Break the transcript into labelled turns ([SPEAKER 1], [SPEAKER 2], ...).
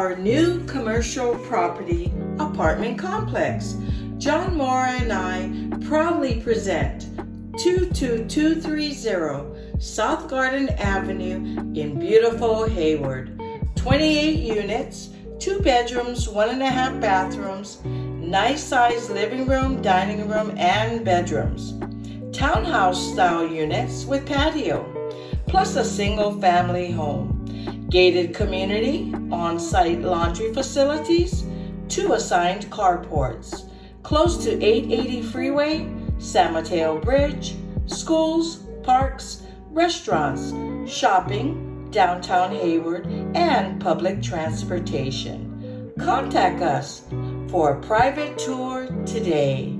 [SPEAKER 1] our new commercial property apartment complex. John Mora and I proudly present 22230 South Garden Avenue in beautiful Hayward. 28 units, 2 bedrooms, 1.5 bathrooms, nice sized living room, dining room, and bedrooms. Townhouse style units with patio, plus a single family home. Gated community, on-site laundry facilities, 2 assigned carports. Close to 880 freeway, San Mateo Bridge, schools, parks, restaurants, shopping, downtown Hayward, and public transportation. Contact us for a private tour today.